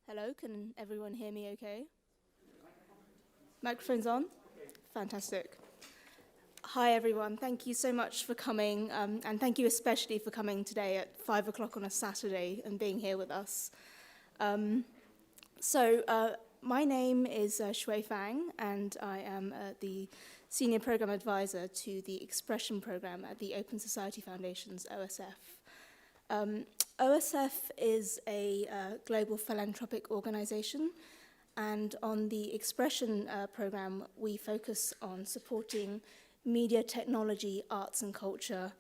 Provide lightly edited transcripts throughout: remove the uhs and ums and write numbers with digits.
Hello, can everyone hear me okay? Microphone's on? Fantastic. Hi everyone, thank you so much for coming, and thank you especially for coming today at 5 o'clock on a Saturday and being here with us. My name is Shuwei Fang, and I am the Senior Program Advisor to the Expression Program at the Open Society Foundation's OSF. OSF is a global philanthropic organization, and on the Expression program, we focus on supporting media, technology, arts and culture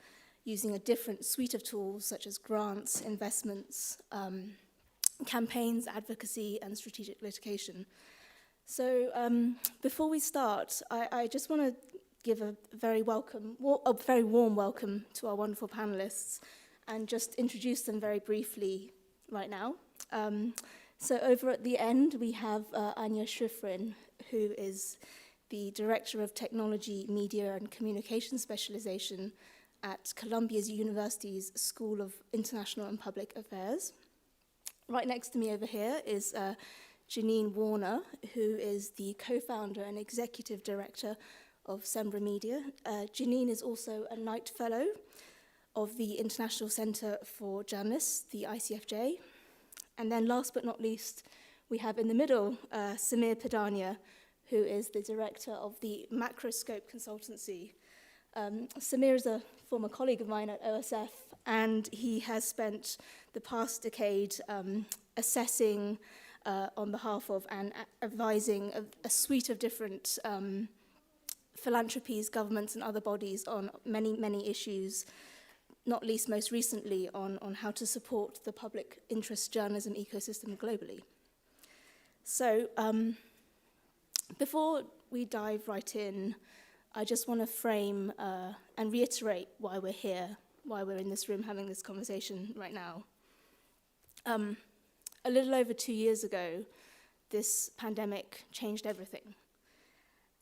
using a different suite of tools such as grants, investments, campaigns, advocacy, and strategic litigation. So before we start, I just want to give a very warm welcome to our wonderful panelists and just introduce them very briefly right now. So over at the end, we have Anya Schiffrin, who is the Director of Technology, Media and Communication Specialization at Columbia University's School of International and Public Affairs. Right next to me over here is Janine Warner, who is the co-founder and executive director of SembraMedia. Janine is also a Knight Fellow of the International Centre for Journalists, the ICFJ. And then last but not least, we have in the middle Padania, who is the director of the Macroscope Consultancy. Samir is a former colleague of mine at OSF, and he has spent the past decade assessing on behalf of and advising a suite of different philanthropies, governments, and other bodies on many, many issues, not least most recently on how to support the public interest journalism ecosystem globally. So before we dive right in, I just want to frame and reiterate why we're here, why we're in this room having this conversation right now. A little over 2 years ago, this pandemic changed everything.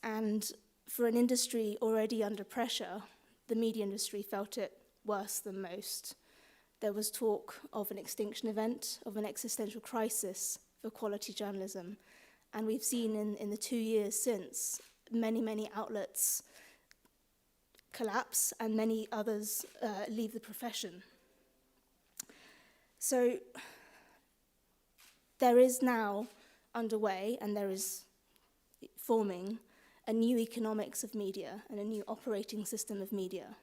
And for an industry already under pressure, the media industry felt it worse than most. There was talk of an extinction event, of an existential crisis for quality journalism. And we've seen in the 2 years since, many, many outlets collapse and many others leave the profession. So there is now underway, and there is forming, a new economics of media and a new operating system of media.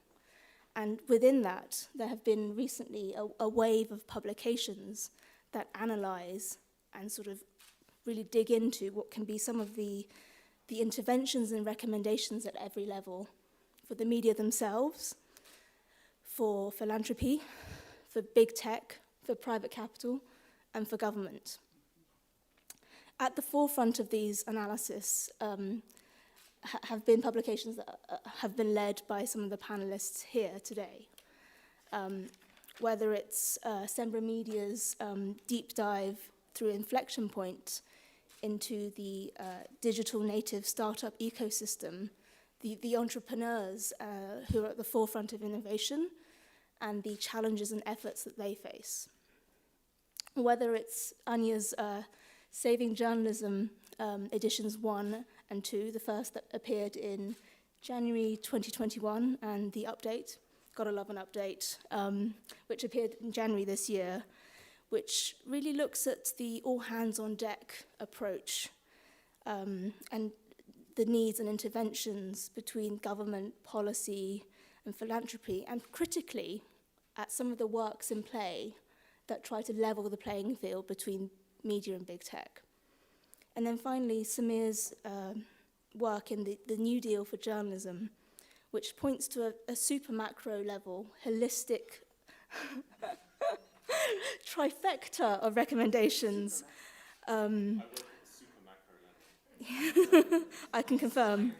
And within that, there have been recently a wave of publications that analyze and sort of really dig into what can be some of the interventions and recommendations at every level for the media themselves, for philanthropy, for big tech, for private capital, and for government. At the forefront of these analyses have been publications that have been led by some of the panelists here today. Whether it's SembraMedia's deep dive through Inflection Point into the digital native startup ecosystem, the entrepreneurs who are at the forefront of innovation and the challenges and efforts that they face. Whether it's Anya's Saving Journalism editions 1 and 2, the first that appeared in January 2021, and the update, Gotta Love an Update, which appeared in January this year, which really looks at the all-hands-on-deck approach and the needs and interventions between government, policy, and philanthropy, and critically at some of the works in play that try to level the playing field between media and big tech. And then finally, Samir's work in the New Deal for Journalism, which points to a super macro level, holistic trifecta of recommendations. I can confirm.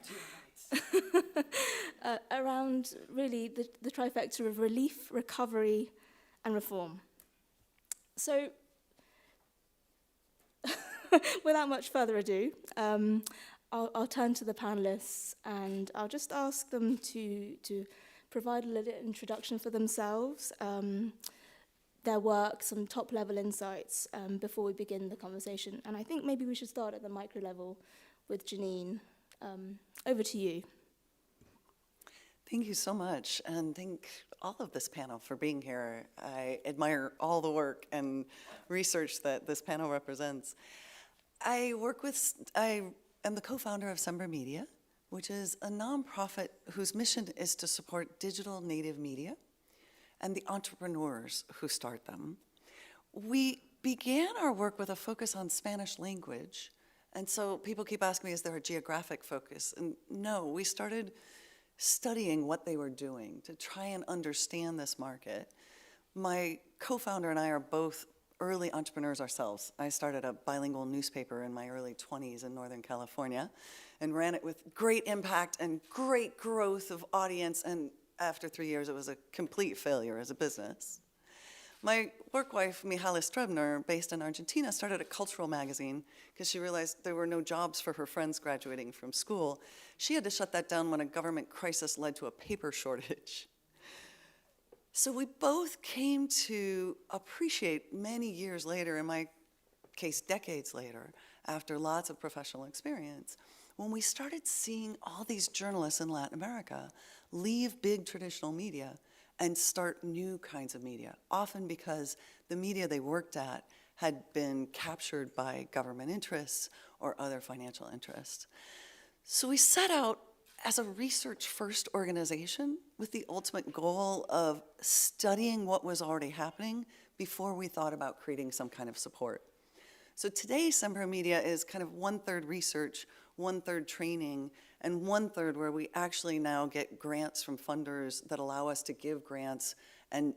Around really the trifecta of relief, recovery, and reform. So, without much further ado, I'll turn to the panelists, and I'll just ask them to provide a little introduction for themselves, their work, some top-level insights before we begin the conversation. And I think maybe we should start at the micro level with Janine. Over to you. Thank you so much, and thank all of this panel for being here. I admire all the work and research that this panel represents. I am the co-founder of SembraMedia, which is a nonprofit whose mission is to support digital native media and the entrepreneurs who start them. We began our work with a focus on Spanish language, and so people keep asking me, is there a geographic focus? And no, we started studying what they were doing to try and understand this market. My co-founder and I are both early entrepreneurs ourselves. I started a bilingual newspaper in my early 20s in Northern California and ran it with great impact and great growth of audience, and after 3 years it was a complete failure as a business. My work wife, Mihaly Strebner, based in Argentina, started a cultural magazine because she realized there were no jobs for her friends graduating from school. She had to shut that down when a government crisis led to a paper shortage. So we both came to appreciate many years later, in my case decades later, after lots of professional experience, when we started seeing all these journalists in Latin America leave big traditional media and start new kinds of media, often because the media they worked at had been captured by government interests or other financial interests. So we set out as a research-first organization with the ultimate goal of studying what was already happening before we thought about creating some kind of support. So today, SembraMedia is kind of 1/3 research, 1/3 training, and 1/3 where we actually now get grants from funders that allow us to give grants and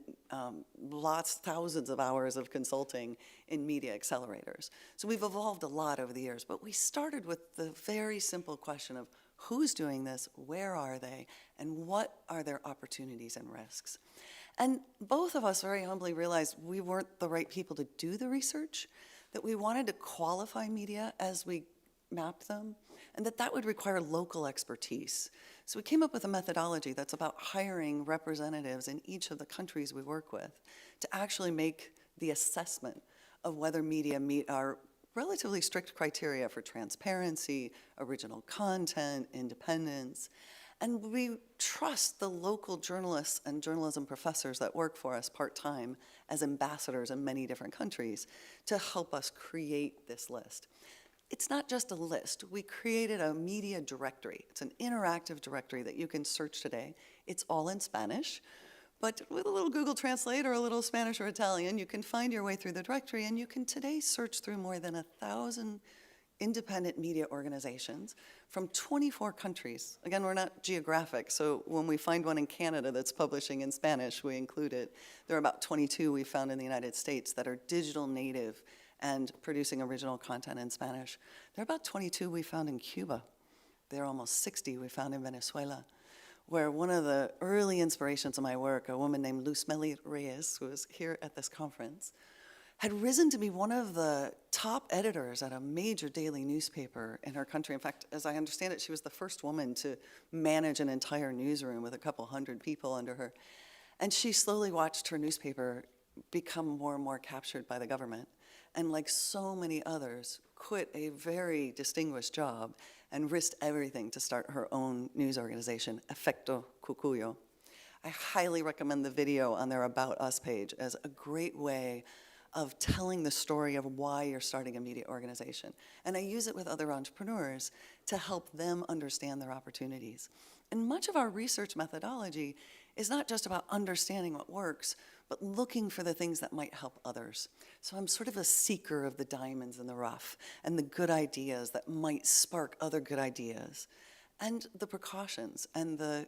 thousands of hours of consulting in media accelerators. So we've evolved a lot over the years, but we started with the very simple question of who's doing this, where are they, and what are their opportunities and risks? And both of us very humbly realized we weren't the right people to do the research, that we wanted to qualify media as we mapped them, and that would require local expertise. So we came up with a methodology that's about hiring representatives in each of the countries we work with to actually make the assessment of whether media meet our relatively strict criteria for transparency, original content, independence. And we trust the local journalists and journalism professors that work for us part-time as ambassadors in many different countries to help us create this list. It's not just a list. We created a media directory. It's an interactive directory that you can search today. It's all in Spanish, but with a little Google Translate or a little Spanish or Italian, you can find your way through the directory, and you can today search through more than 1,000 independent media organizations from 24 countries. Again, we're not geographic, so when we find one in Canada that's publishing in Spanish, we include it. There are about 22 we found in the United States that are digital native and producing original content in Spanish. There are about 22 we found in Cuba. There are almost 60 we found in Venezuela, where one of the early inspirations of my work, a woman named Luz Meli Reyes, who was here at this conference, had risen to be one of the top editors at a major daily newspaper in her country. In fact, as I understand it, she was the first woman to manage an entire newsroom with a couple hundred people under her. And she slowly watched her newspaper become more and more captured by the government, and like so many others, quit a very distinguished job and risked everything to start her own news organization, Efecto Cucuyo. I highly recommend the video on their About Us page as a great way of telling the story of why you're starting a media organization. And I use it with other entrepreneurs to help them understand their opportunities. And much of our research methodology is not just about understanding what works, but looking for the things that might help others. So I'm sort of a seeker of the diamonds in the rough and the good ideas that might spark other good ideas, and the precautions and the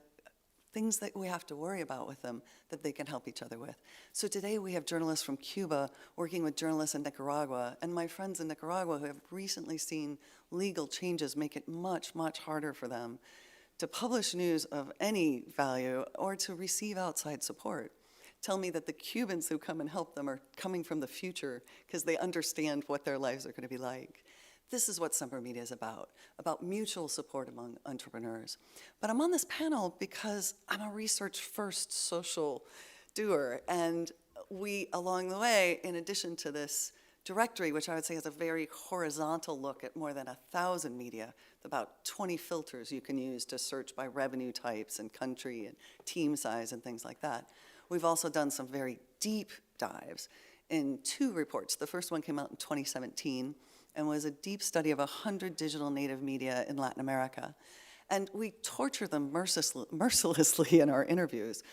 things that we have to worry about with them that they can help each other with. So today we have journalists from Cuba working with journalists in Nicaragua, and my friends in Nicaragua who have recently seen legal changes make it much, much harder for them to publish news of any value or to receive outside support. Tell me that the Cubans who come and help them are coming from the future because they understand what their lives are going to be like. This is what SembraMedia is about mutual support among entrepreneurs. But I'm on this panel because I'm a research-first social doer, and we, along the way, in addition to this directory, which I would say is a very horizontal look at more than 1,000 media, about 20 filters you can use to search by revenue types and country and team size and things like that. We've also done some very deep dives in 2 reports. The first one came out in 2017 and was a deep study of 100 digital native media in Latin America. And we torture them mercilessly in our interviews.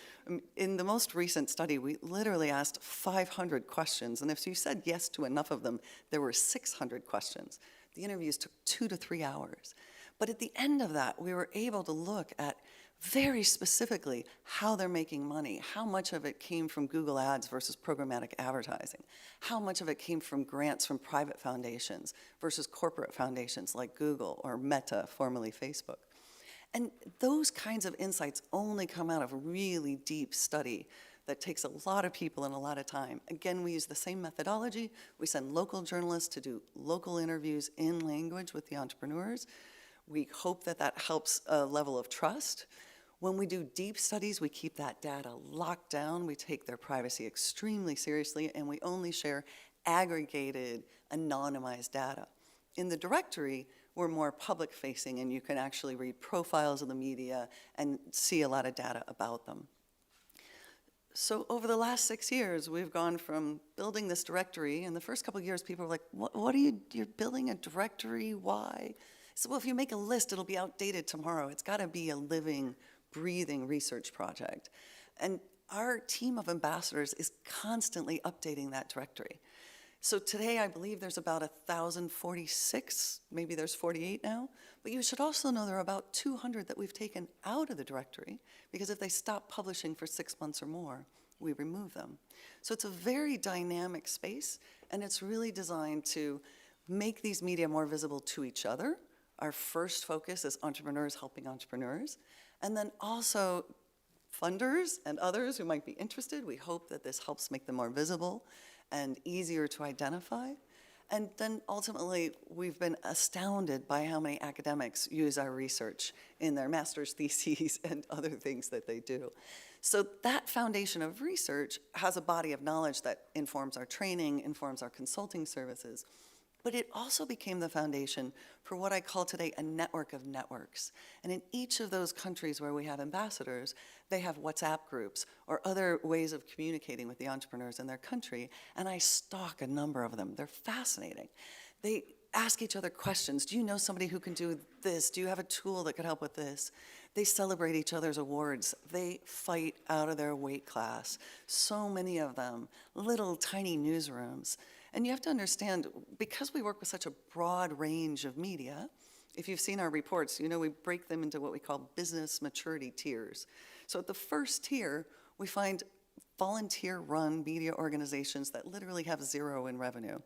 In the most recent study, we literally asked 500 questions, and if you said yes to enough of them, there were 600 questions. The interviews took 2 to 3 hours. But at the end of that, we were able to look at very specifically how they're making money, how much of it came from Google Ads versus programmatic advertising, how much of it came from grants from private foundations versus corporate foundations like Google or Meta, formerly Facebook. And those kinds of insights only come out of a really deep study that takes a lot of people and a lot of time. Again, we use the same methodology. We send local journalists to do local interviews in language with the entrepreneurs. We hope that that helps a level of trust. When we do deep studies, we keep that data locked down. We take their privacy extremely seriously, and we only share aggregated, anonymized data. In the directory, we're more public-facing, and you can actually read profiles of the media and see a lot of data about them. So over the last 6 years, we've gone from building this directory, and the first couple of years, people were like, what are you're building a directory, why? So, well, if you make a list, it'll be outdated tomorrow. It's gotta be a living, breathing research project. And our team of ambassadors is constantly updating that directory. So today, I believe there's about 1,046, maybe there's 48 now, but you should also know there are about 200 that we've taken out of the directory, because if they stop publishing for 6 months or more, we remove them. So it's a very dynamic space, and it's really designed to make these media more visible to each other. Our first focus is entrepreneurs helping entrepreneurs, and then also funders and others who might be interested. We hope that this helps make them more visible and easier to identify. And then ultimately, we've been astounded by how many academics use our research in their master's theses and other things that they do. So that foundation of research has a body of knowledge that informs our training, informs our consulting services, but it also became the foundation for what I call today a network of networks. And in each of those countries where we have ambassadors, they have WhatsApp groups or other ways of communicating with the entrepreneurs in their country, and I stalk a number of them. They're fascinating. They ask each other questions. Do you know somebody who can do this? Do you have a tool that could help with this? They celebrate each other's awards. They fight out of their weight class. So many of them, little tiny newsrooms. And you have to understand, because we work with such a broad range of media, if you've seen our reports, you know we break them into what we call business maturity tiers. So at the first tier, we find volunteer-run media organizations that literally have 0 in revenue.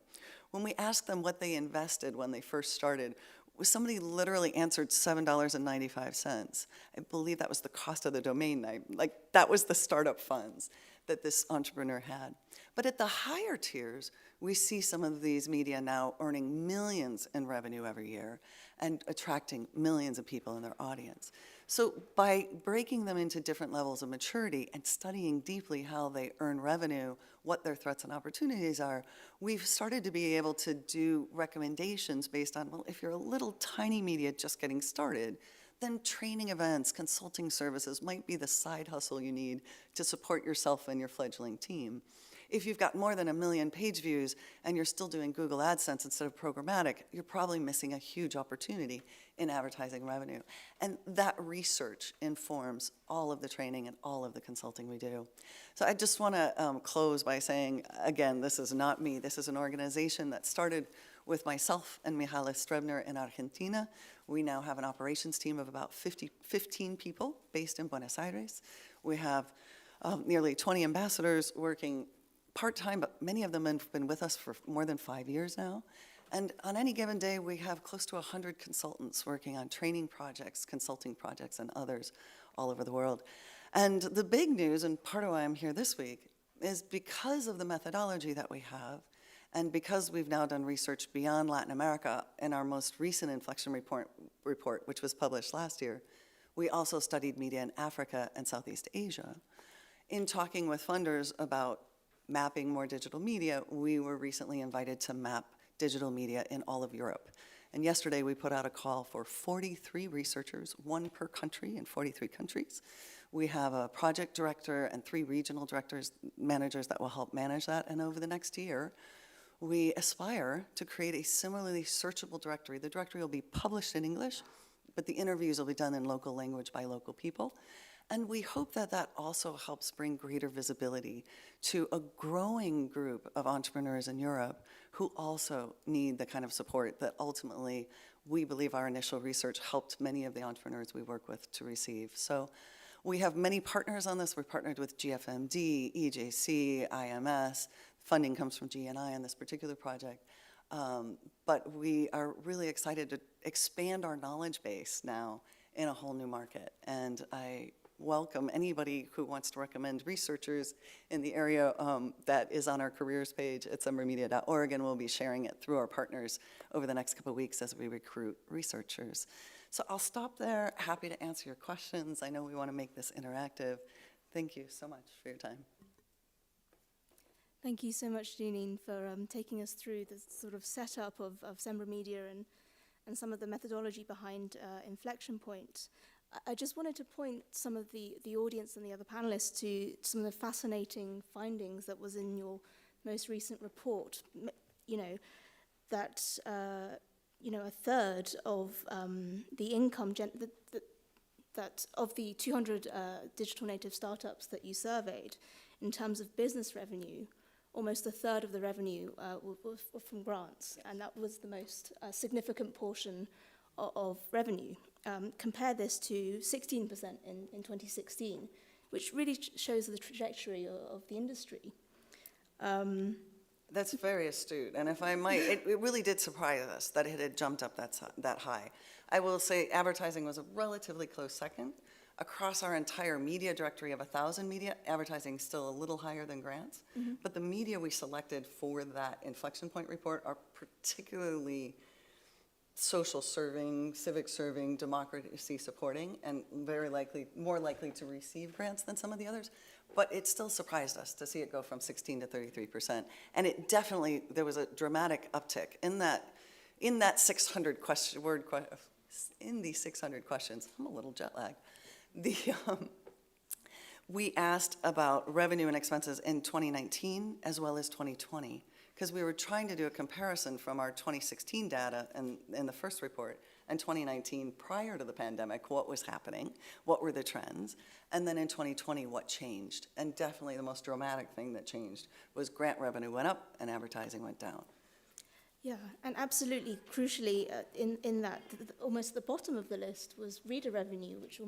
When we ask them what they invested when they first started, somebody literally answered $7.95. I believe that was the cost of the domain name. Like, that was the startup funds that this entrepreneur had. But at the higher tiers, we see some of these media now earning millions in revenue every year and attracting millions of people in their audience. So by breaking them into different levels of maturity and studying deeply how they earn revenue, what their threats and opportunities are, we've started to be able to do recommendations based on, well, if you're a little tiny media just getting started, then training events, consulting services might be the side hustle you need to support yourself and your fledgling team. If you've got more than 1 million page views and you're still doing Google AdSense instead of programmatic, you're probably missing a huge opportunity in advertising revenue. And that research informs all of the training and all of the consulting we do. So I just want to close by saying, again, this is not me. This is an organization that started with myself and Mihaly Strebner in Argentina. We now have an operations team of about 15 people based in Buenos Aires. We have nearly 20 ambassadors working part-time, but many of them have been with us for more than 5 years now. And on any given day, we have close to 100 consultants working on training projects, consulting projects, and others all over the world. And the big news, and part of why I'm here this week, is because of the methodology that we have, and because we've now done research beyond Latin America in our most recent inflection report, which was published last year, we also studied media in Africa and Southeast Asia. In talking with funders about mapping more digital media, we were recently invited to map digital media in all of Europe. And yesterday we put out a call for 43 researchers, one per country in 43 countries. We have a project director and 3 regional directors, managers that will help manage that. And over the next year, we aspire to create a similarly searchable directory. The directory will be published in English, but the interviews will be done in local language by local people. And we hope that that also helps bring greater visibility to a growing group of entrepreneurs in Europe who also need the kind of support that ultimately we believe our initial research helped many of the entrepreneurs we work with to receive. So we have many partners on this. We're partnered with GFMD, EJC, IMS. Funding comes from GNI on this particular project. But we are really excited to expand our knowledge base now in a whole new market. And I welcome anybody who wants to recommend researchers in the area that is on our careers page at SembraMedia.org, and we'll be sharing it through our partners over the next couple of weeks as we recruit researchers. So I'll stop there. Happy to answer your questions. I know we want to make this interactive. Thank you so much for your time. Thank you so much, Janine, for taking us through the sort of setup of SembraMedia and some of the methodology behind Inflection Point. I just wanted to point some of the audience and the other panelists to some of the fascinating findings that was in your most recent report. You know, that a third of the income that of the 200 digital native startups that you surveyed, in terms of business revenue, almost a third of the revenue was from grants, and that was the most significant portion of revenue. Compare this to 16% in 2016, which really shows the trajectory of the industry. That's very astute, and if I might, it really did surprise us that it had jumped up that high. I will say advertising was a relatively close second. Across our entire media directory of 1,000 media, advertising is still a little higher than grants, but the media we selected for that Inflection Point report are particularly social serving, civic serving, democracy supporting, and more likely to receive grants than some of the others. But it still surprised us to see it go from 16 to 33%. And it definitely, there was a dramatic uptick in that 600 in these 600 questions. I'm a little jet lagged. We asked about revenue and expenses in 2019 as well as 2020, because we were trying to do a comparison from our 2016 data in the first report and 2019 prior to the pandemic, what was happening, what were the trends, and then in 2020, what changed. And definitely the most dramatic thing that changed was grant revenue went up and advertising went down. Yeah, and absolutely crucially in that, almost at the bottom of the list was reader revenue, which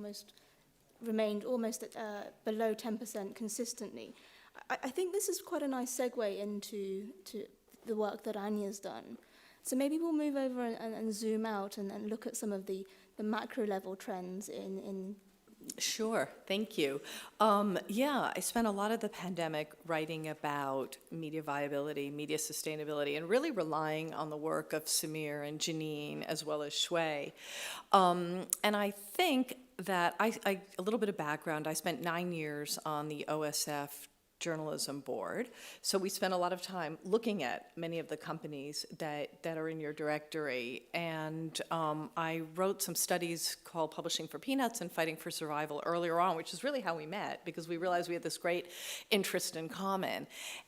remained almost at below 10% consistently. I think this is quite a nice segue into the work that Anya's done. So maybe we'll move over and zoom out and look at some of the macro level trends in Sure, thank you. Yeah, I spent a lot of the pandemic writing about media viability, media sustainability, and really relying on the work of Samir and Janine, as well as Shuwei. And I think that a little bit of background, I spent 9 years on the OSF journalism board. So we spent a lot of time looking at many of the companies that are in your directory. And I wrote some studies called Publishing for Peanuts and Fighting for Survival earlier on, which is really how we met, because we realized we had this great interest in common.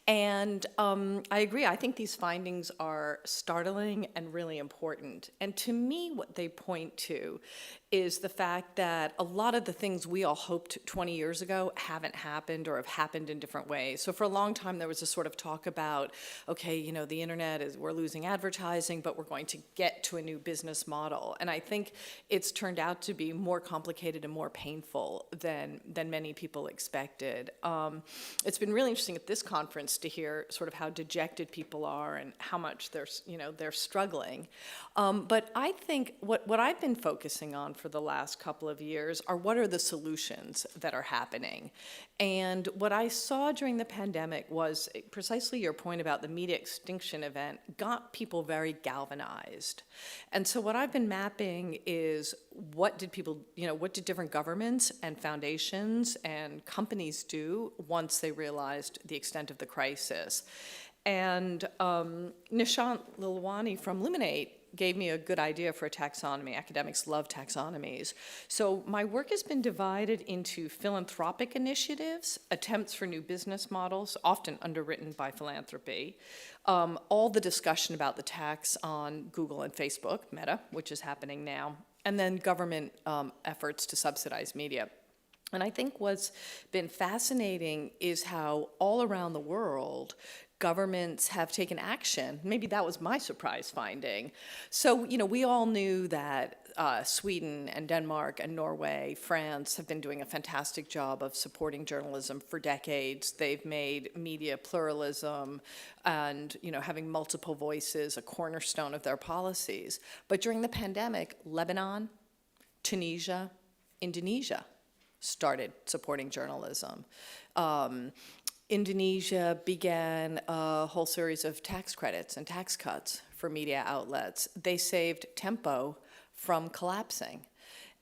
And I agree, I think these findings are startling and really important. And to me, what they point to is the fact that a lot of the things we all hoped 20 years ago haven't happened or have happened in different ways. So for a long time, there was a sort of talk about, okay, you know, the internet we're losing advertising, but we're going to get to a new business model. And I think it's turned out to be more complicated and more painful than many people expected. It's been really interesting at this conference to hear sort of how dejected people are and how much they're struggling. But I think what I've been focusing on for the last couple of years are what are the solutions that are happening. And what I saw saw during the pandemic was precisely your point about the media extinction event got people very galvanized. And so what I've been mapping is what did people, what did different governments and foundations and companies do once they realized the extent of the crisis. And Nishant Lilwani from Luminate gave me a good idea for a taxonomy. Academics love taxonomies. So my work has been divided into philanthropic initiatives, attempts for new business models, often underwritten by philanthropy, all the discussion about the tax on Google and Facebook, Meta, which is happening now, and then government efforts to subsidize media. And I think what's been fascinating is how all around the world, governments have taken action. Maybe that was my surprise finding. So, we all knew that Sweden and Denmark and Norway, France have been doing a fantastic job of supporting journalism for decades. They've made media pluralism and, having multiple voices a cornerstone of their policies. But during the pandemic, Lebanon, Tunisia, Indonesia started supporting journalism. Indonesia began a whole series of tax credits and tax cuts for media outlets. They saved Tempo from collapsing.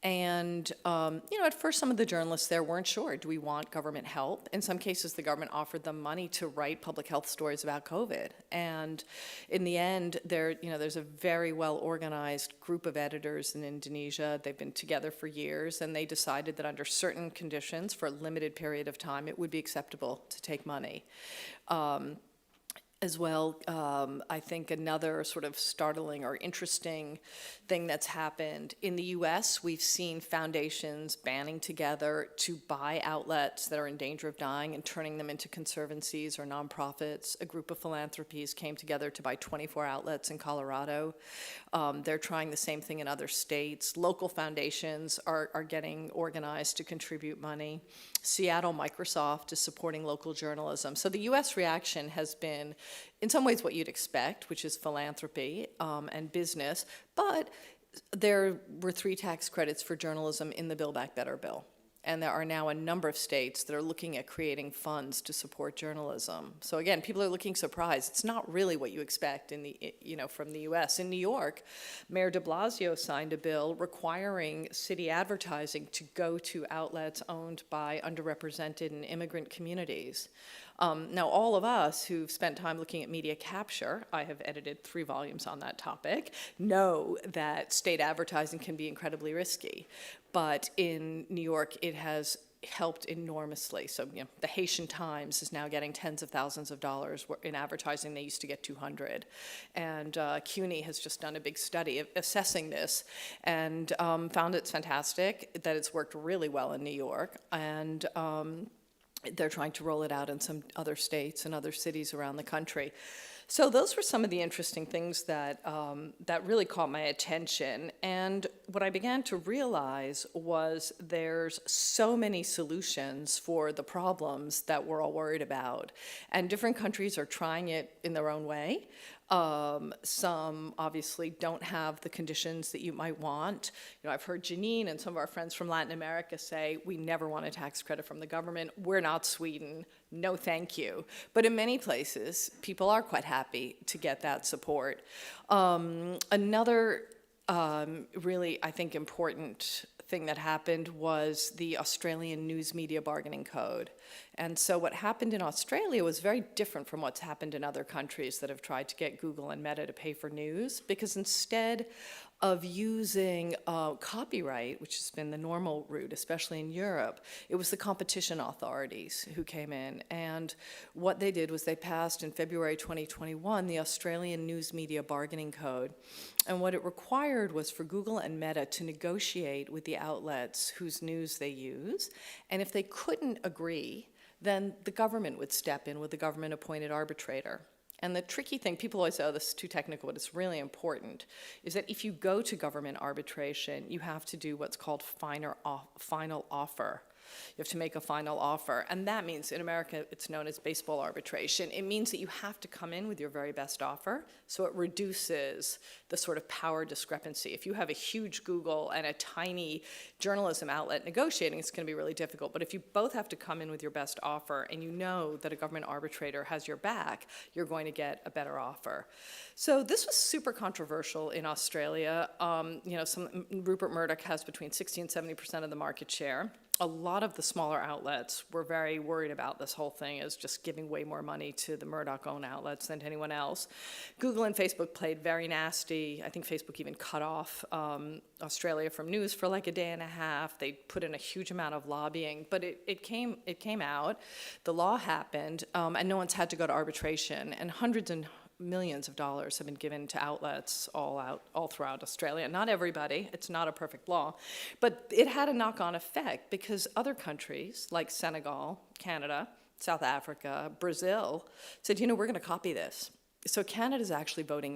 And, at first some of the journalists there weren't sure, do we want government help? In some cases, the government offered them money to write public health stories about COVID. And in the end, there's a very well-organized group of editors in Indonesia. They've been together for years, and they decided that under certain conditions, for a limited period of time, it would be acceptable to take money. As well, I think another sort of startling or interesting thing that's happened in the US, we've seen foundations banding together to buy outlets that are in danger of dying and turning them into conservancies or nonprofits. A group of philanthropies came together to buy 24 outlets in Colorado. They're trying the same thing in other states. Local foundations are getting organized to contribute money. Seattle Microsoft is supporting local journalism. So the US reaction has been, in some ways, what you'd expect, which is philanthropy and business, but there were 3 tax credits for journalism in the Build Back Better bill. And there are now a number of states that are looking at creating funds to support journalism. So again, people are looking surprised. It's not really what you expect from the US. In New York, Mayor de Blasio signed a bill requiring city advertising to go to outlets owned by underrepresented and immigrant communities. Now, all of us who've spent time looking at media capture, I have edited 3 volumes on that topic, know that state advertising can be incredibly risky. But in New York, it has helped enormously. So, the Haitian Times is now getting tens of thousands of dollars in advertising. They used to get 200. And CUNY has just done a big study of assessing this and found it's fantastic, that it's worked really well in New York. And they're trying to roll it out in some other states and other cities around the country. So those were some of the interesting things that really caught my attention. And what I began to realize was there's so many solutions for the problems that we're all worried about. And different countries are trying it in their own way. Some obviously don't have the conditions that you might want. I've heard Janine and some of our friends from Latin America say, we never want a tax credit from the government. We're not Sweden. No, thank you. But in many places, people are quite happy to get that support. Another really, I think, important thing that happened was the Australian News Media Bargaining Code. And so what happened in Australia was very different from what's happened in other countries that have tried to get Google and Meta to pay for news, because instead of using copyright, which has been the normal route, especially in Europe, it was the competition authorities who came in. And what they did was they passed in February 2021 the Australian News Media Bargaining Code. And what it required was for Google and Meta to negotiate with the outlets whose news they use. And if they couldn't agree, then the government would step in with the government-appointed arbitrator. And the tricky thing, people always say, oh, this is too technical, but it's really important, is that if you go to government arbitration, you have to do what's called final offer. You have to make a final offer. And that means, in America, it's known as baseball arbitration. It means that you have to come in with your very best offer, so it reduces the sort of power discrepancy. If you have a huge Google and a tiny journalism outlet negotiating, it's going to be really difficult. But if you both have to come in with your best offer and you know that a government arbitrator has your back, you're going to get a better offer. So this was super controversial in Australia. Rupert Murdoch has between 60 and 70% of the market share. A lot of the smaller outlets were very worried about this whole thing as just giving way more money to the Murdoch-owned outlets than to anyone else. Google and Facebook played very nasty. I think Facebook even cut off Australia from news for like a day and a half. They put in a huge amount of lobbying, but it came out. The law happened, and no one's had to go to arbitration, and hundreds and millions of dollars have been given to outlets all throughout Australia. Not everybody, it's not a perfect law, but it had a knock-on effect because other countries like Senegal, Canada, South Africa, Brazil said, we're going to copy this. So Canada's actually voting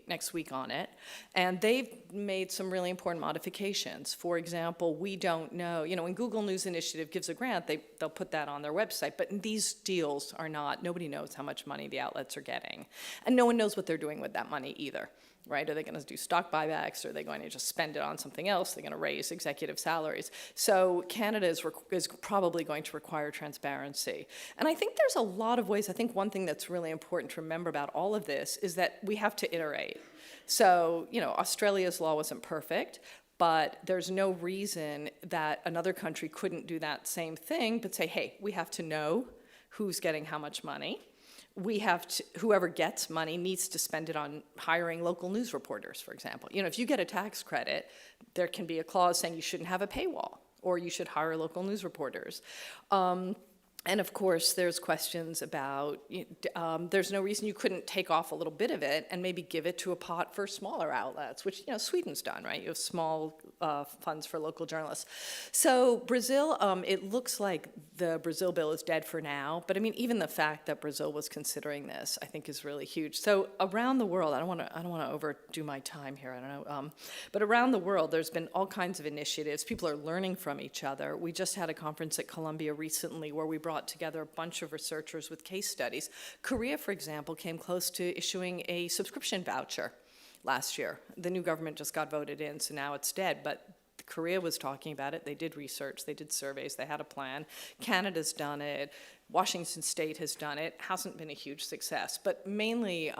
next week on it, and they've made some really important modifications. For example, we don't know, when Google News Initiative gives a grant, they'll put that on their website, but these deals are not, nobody knows how much money the outlets are getting. And no one knows what they're doing with that money either, right? Are they going to do stock buybacks? Are they going to just spend it on something else? They're going to raise executive salaries. So Canada is probably going to require transparency. And I think there's a lot of ways. I think one thing that's really important to remember about all of this is that we have to iterate. So, Australia's law wasn't perfect, but there's no reason that another country couldn't do that same thing, but say, hey, we have to know who's getting how much money. Whoever gets money needs to spend it on hiring local news reporters, for example. If you get a tax credit, there can be a clause saying you shouldn't have a paywall, or you should hire local news reporters. And of course, there's questions about, there's no reason you couldn't take off a little bit of it and maybe give it to a pot for smaller outlets, which, Sweden's done, right? You have small funds for local journalists. So Brazil, it looks like the Brazil bill is dead for now, but even the fact that Brazil was considering this, I think is really huge. So around the world, I don't want to overdo my time here, I don't know, but around the world, there's been all kinds of initiatives. People are learning from each other. We just had a conference at Columbia recently where we brought together a bunch of researchers with case studies. Korea, for example, came close to issuing a subscription voucher last year. The new government just got voted in, so now it's dead, but Korea was talking about it. They did research, they did surveys, they had a plan. Canada's done it. Washington State has done it. Hasn't been a huge success, but mainly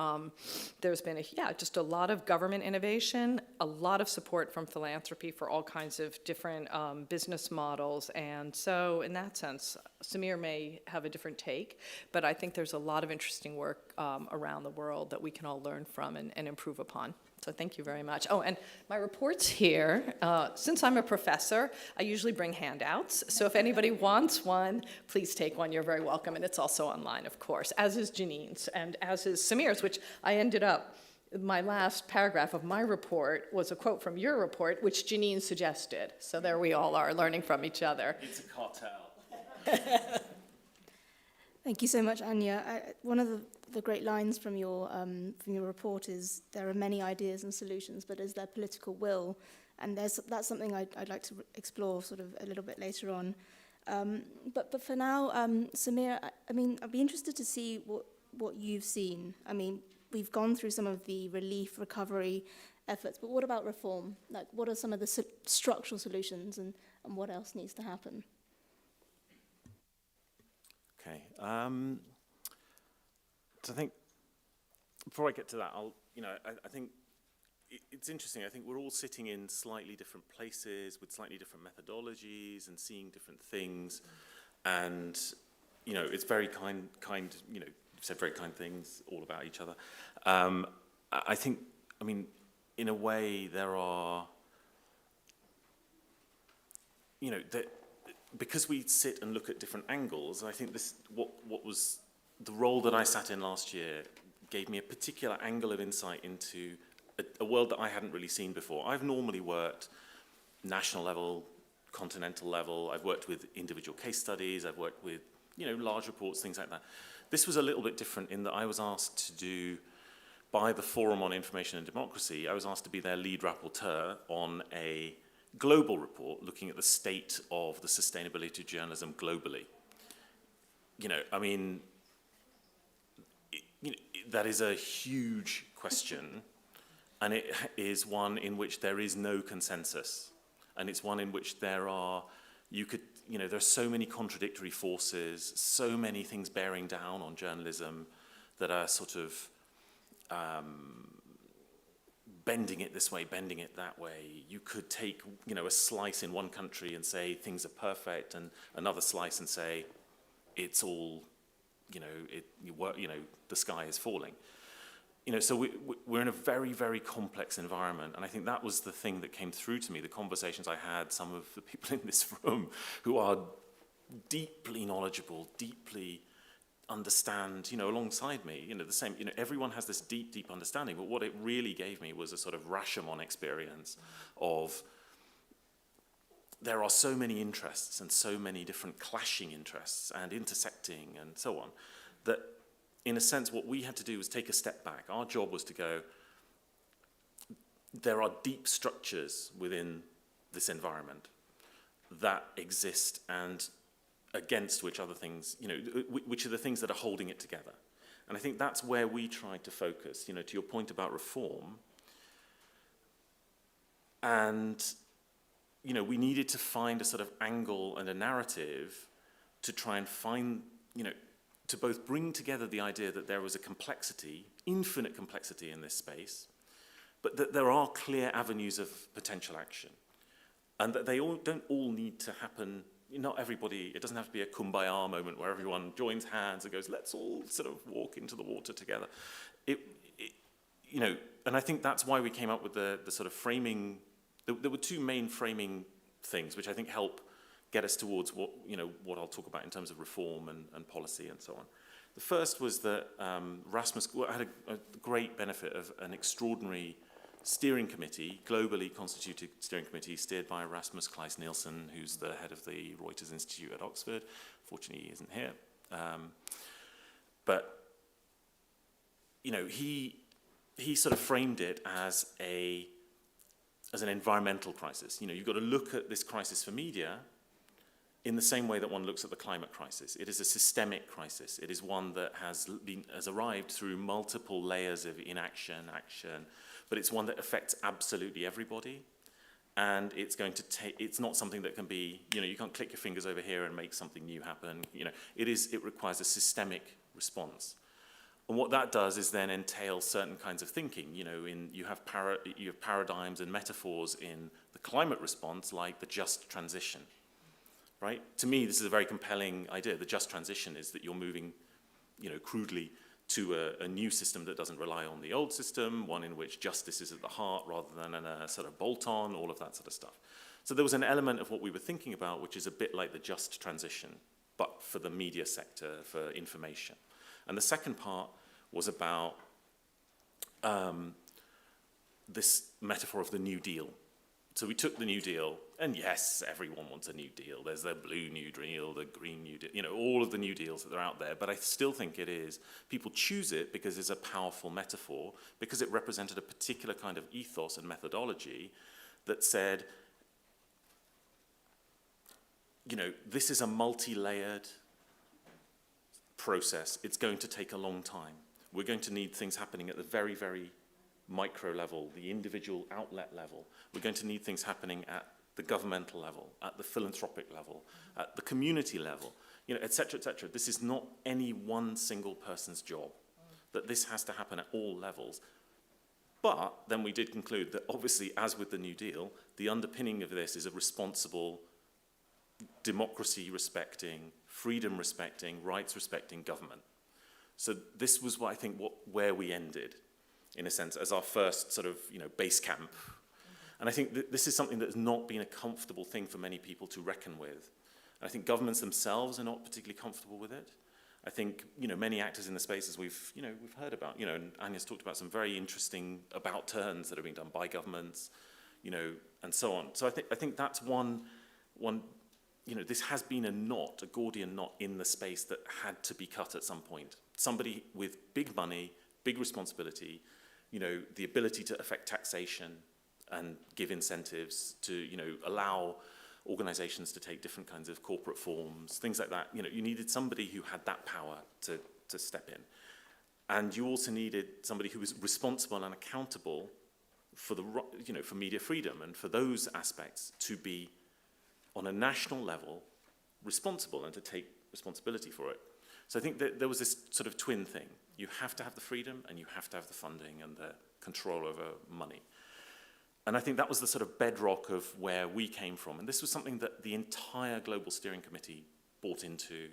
there's been just a lot of government innovation, a lot of support from philanthropy for all kinds of different business models, and so in that sense, Samir may have a different take, but I think there's a lot of interesting work around the world that we can all learn from and improve upon. So thank you very much. Oh, and my report's here. Since I'm a professor, I usually bring handouts. So if anybody wants one, please take one. You're very welcome. And it's also online, of course, as is Janine's and as is Samir's, which I ended up, my last paragraph of my report was a quote from your report, which Janine suggested. So there we all are, learning from each other. It's a cartel. Thank you so much, Anya. One of the great lines from your report is, there are many ideas and solutions, but is there political will? And that's something I'd like to explore sort of a little bit later on. But for now, Samir, I'd be interested to see what you've seen. We've gone through some of the relief recovery efforts, but what about reform? Like, what are some of the structural solutions, and what else needs to happen? Okay. So I think before I get to that, I think it's interesting. I think we're all sitting in slightly different places with slightly different methodologies and seeing different things, and it's very kind. You've said very kind things all about each other. I think, in a way, there are, because we sit and look at different angles, I think what was the role that I sat in last year gave me a particular angle of insight into a world that I hadn't really seen before. I've normally worked national level, continental level. I've worked with individual case studies. I've worked with, large reports, things like that. This was a little bit different in that I was asked to do, by the Forum on Information and Democracy, I was asked to be their lead rapporteur on a global report looking at the state of the sustainability of journalism globally. You know, I mean, that is a huge question, and it is one in which there is no consensus, and it's one in which there are, there are so many contradictory forces, so many things bearing down on journalism that are sort of bending it this way, bending it that way. You could take, a slice in one country and say things are perfect, and another slice and say it's all, the sky is falling. So we're in a very, very complex environment, and I think that was the thing that came through to me, the conversations I had, some of the people in this room who are deeply knowledgeable, deeply understand, alongside me, the same, everyone has this deep, deep understanding, but what it really gave me was a sort of Rashomon experience of there are so many interests and so many different clashing interests and intersecting and so on, that in a sense what we had to do was take a step back. Our job was to go, there are deep structures within this environment that exist and against which other things, which are the things that are holding it together. And I think that's where we tried to focus, to your point about reform. And, we needed to find a sort of angle and a narrative to try and find, to both bring together the idea that there was a complexity, infinite complexity in this space, but that there are clear avenues of potential action. And that they don't all need to happen. Not everybody, it doesn't have to be a kumbaya moment where everyone joins hands and goes, let's all sort of walk into the water together. And I think that's why we came up with the sort of framing. There were two main framing things, which I think help get us towards what I'll talk about in terms of reform and policy and so on. The first was that Rasmus had a great benefit of an extraordinary steering committee, globally constituted steering committee, steered by Rasmus Kleis-Nielsen, who's the head of the Reuters Institute at Oxford. Fortunately, he isn't here. But he sort of framed it as an environmental crisis. You've got to look at this crisis for media in the same way that one looks at the climate crisis. It is a systemic crisis. It is one that has arrived through multiple layers of inaction, action, but it's one that affects absolutely everybody. And it's going to take, it's not something that can be, you can't click your fingers over here and make something new happen. It requires a systemic response. And what that does is then entail certain kinds of thinking. You have paradigms and metaphors in the climate response, like the just transition, right? To me, this is a very compelling idea. The just transition is that you're moving, crudely, to a new system that doesn't rely on the old system, one in which justice is at the heart rather than a sort of bolt-on, all of that sort of stuff. So there was an element of what we were thinking about, which is a bit like the just transition, but for the media sector, for information. And the second part was about this metaphor of the New Deal. So we took the New Deal, and yes, everyone wants a New Deal. There's the blue New Deal, the green New Deal, all of the New Deals that are out there. But I still think people choose it because it's a powerful metaphor, because it represented a particular kind of ethos and methodology that said, this is a multi-layered process. It's going to take a long time. We're going to need things happening at the very, very micro level, the individual outlet level. We're going to need things happening at the governmental level, at the philanthropic level, at the community level, et cetera, et cetera. This is not any one single person's job, that this has to happen at all levels. But then we did conclude that obviously, as with the New Deal, the underpinning of this is a responsible, democracy-respecting, freedom-respecting, rights-respecting government. So this was what I think where we ended, in a sense, as our first sort of base camp. And I think this is something that has not been a comfortable thing for many people to reckon with. And I think governments themselves are not particularly comfortable with it. I think many actors in the spaces we've heard about, and Anya's talked about some very interesting about turns that have been done by governments, and so on. So I think that's one. This has been a Gordian knot in the space that had to be cut at some point. Somebody with big money, big responsibility, the ability to affect taxation, and give incentives to, you know, allow organizations to take different kinds of corporate forms, things like that. You know, you needed somebody who had that power to step in. And you also needed somebody who was responsible and accountable for you know, for media freedom and for those aspects to be on a national level responsible and to take responsibility for it. So I think that there was this sort of twin thing. You have to have the freedom and you have to have the funding and the control over money. And I think that was the sort of bedrock of where we came from. And this was something that the entire Global Steering Committee bought into.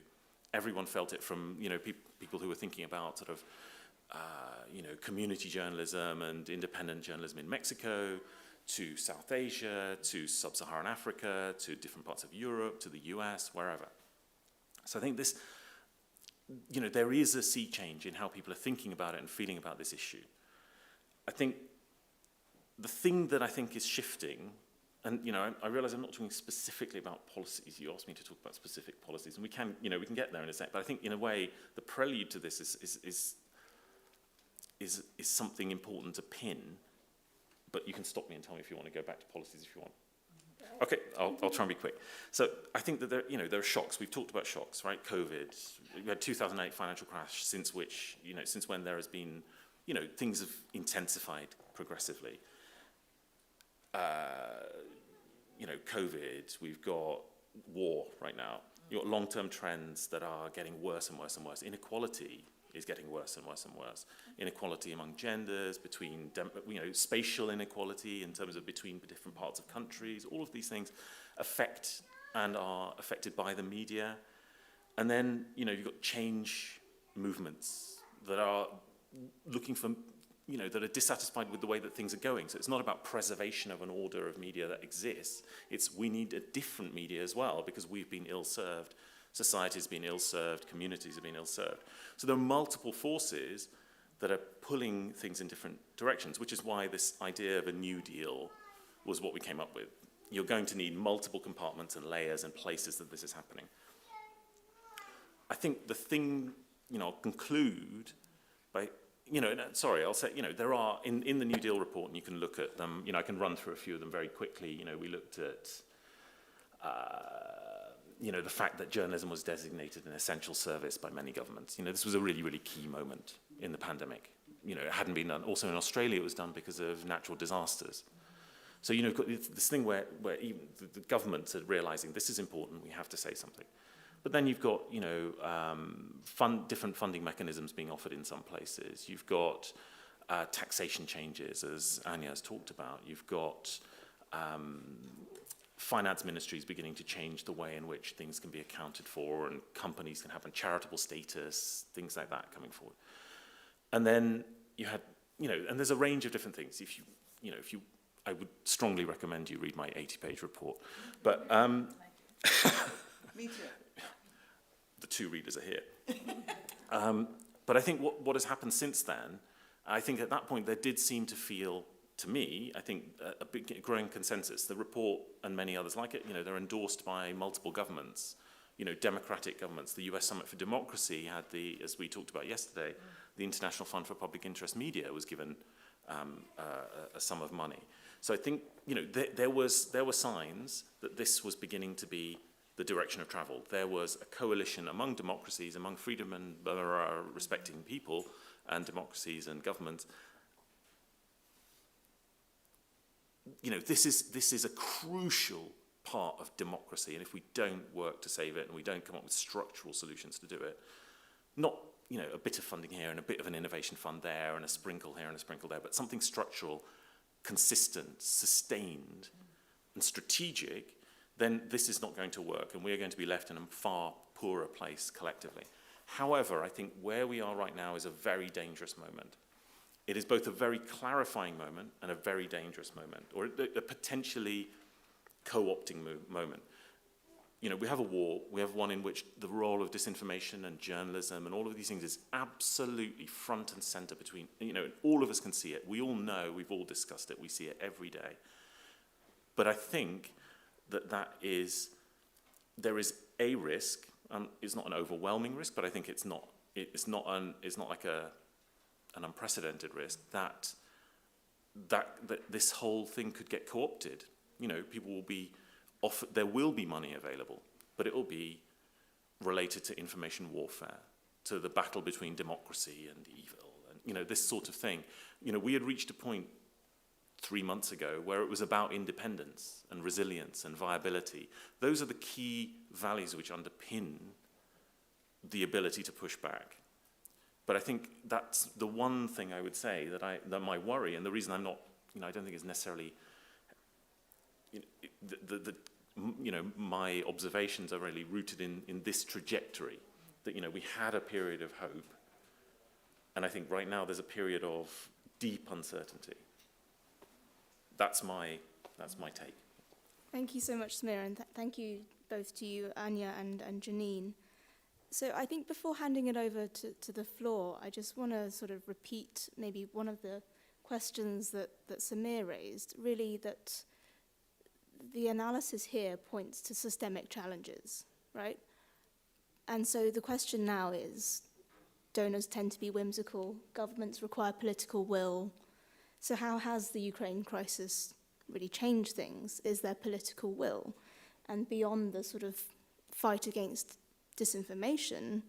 Everyone felt it, from, you know, people who were thinking about sort of, you know, community journalism and independent journalism in Mexico, to South Asia, to Sub-Saharan Africa, to different parts of Europe, to the US, wherever. So I think this, you know, there is a sea change in how people are thinking about it and feeling about this issue. I think the thing that I think is shifting, and, you know, I realize I'm not talking specifically about policies. You asked me to talk about specific policies, and we can, you know, we can get there in a sec. But I think, in a way, the prelude to this is something important to pin. But you can stop me and tell me if you want to go back to policies if you want. Okay, I'll try and be quick. So I think that there are shocks. We've talked about shocks, right? COVID. We had 2008 financial crash, since which, you know, since when there has been, you know, things have intensified progressively. You know, COVID, we've got war right now. You've got long-term trends that are getting worse and worse and worse. Inequality is getting worse and worse and worse. Inequality among genders, between, you know, spatial inequality in terms of between different parts of countries. All of these things affect and are affected by the media. And then, you know, you've got change movements that are looking for, you know, that are dissatisfied with the way that things are going. So it's not about preservation of an order of media that exists. It's we need a different media as well, because we've been ill-served. Society's been ill-served. Communities have been ill-served. So there are multiple forces that are pulling things in different directions, which is why this idea of a New Deal was what we came up with. You're going to need multiple compartments and layers and places that this is happening. I think the thing, you know, I'll conclude by, you know, sorry, I'll say, you know, there are, in the New Deal report, and you can look at them, you know, I can run through a few of them very quickly. You know, we looked at, you know, the fact that journalism was designated an essential service by many governments. You know, this was a really, really key moment in the pandemic. You know, it hadn't been done. Also in Australia, it was done because of natural disasters. So, you know, you've got this thing where even the governments are realizing this is important, we have to say something. But then you've got, you know, different funding mechanisms being offered in some places. You've got taxation changes, as Anya has talked about. You've got finance ministries beginning to change the way in which things can be accounted for, and companies can have a charitable status, things like that coming forward. And then you had, you know, and there's a range of different things. If you know, I would strongly recommend you read my 80-page report. But Me too. The two readers are here. But I think what has happened since then, I think at that point there did seem to feel, to me, I think a big growing consensus. The report and many others like it, you know, they're endorsed by multiple governments, you know, democratic governments. The US Summit for Democracy had as we talked about yesterday, the International Fund for Public Interest Media was given a sum of money. So I think, you know, there were signs that this was beginning to be the direction of travel. There was a coalition among democracies, among freedom and respecting people and democracies and governments. You know, this is a crucial part of democracy, and if we don't work to save it and we don't come up with structural solutions to do it, not, you know, a bit of funding here and a bit of an innovation fund there and a sprinkle here and a sprinkle there, but something structural, consistent, sustained, and strategic, then this is not going to work, and we are going to be left in a far poorer place collectively. However, I think where we are right now is a very dangerous moment. It is both a very clarifying moment and a very dangerous moment, or a potentially co-opting moment. You know, we have a war, we have one in which the role of disinformation and journalism and all of these things is absolutely front and center between, you know, all of us can see it. We all know, we've all discussed it, we see it every day. But I think there is a risk, it's not an overwhelming risk, but I think it's not like an unprecedented risk, that that this whole thing could get co-opted. You know, people will be offered, there will be money available, but it will be related to information warfare, to the battle between democracy and evil, and, you know, this sort of thing. You know, we had reached a point 3 months ago where it was about independence and resilience and viability. Those are the key values which underpin the ability to push back. But I think that's the one thing I would say that my worry, and the reason I'm not, you know, I don't think it's necessarily, you know, my observations are really rooted in this trajectory, that, you know, we had a period of hope, and I think right now there's a period of deep uncertainty. That's my take. Thank you so much, Samir, and thank you both to you, Anya and Janine. So I think before handing it over to the floor, I just want to sort of repeat maybe one of the questions that Samir raised, really that the analysis here points to systemic challenges, right? And so the question now is, donors tend to be whimsical, governments require political will. So how has the Ukraine crisis really changed things? Is there political will? And beyond the sort of fight against disinformation,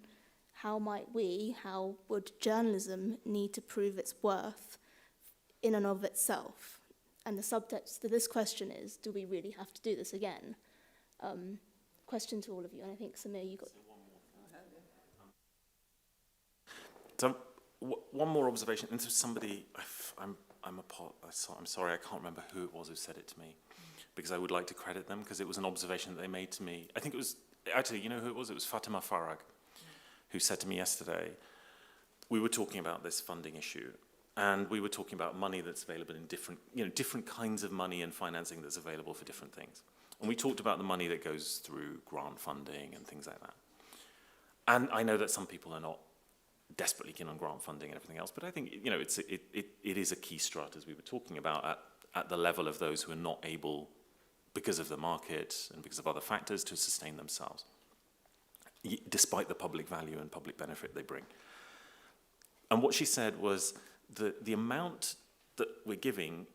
how would journalism need to prove its worth in and of itself? And the subtext to this question is, do we really have to do this again? Question to all of you, and I think, Samir, you got... So one more observation, and to somebody, I'm sorry, I can't remember who it was who said it to me, because I would like to credit them, because it was an observation that they made to me. I think it was, actually, you know who it was? It was Fatima Farag, who said to me yesterday, we were talking about this funding issue, and we were talking about money that's available in different kinds of money and financing that's available for different things. And we talked about the money that goes through grant funding and things like that. And I know that some people are not desperately keen on grant funding and everything else, but I think, you know, it is a key strut, as we were talking about, at the level of those who are not able, because of the market and because of other factors, to sustain themselves, despite the public value and public benefit they bring. And what she said was the amount that we're giving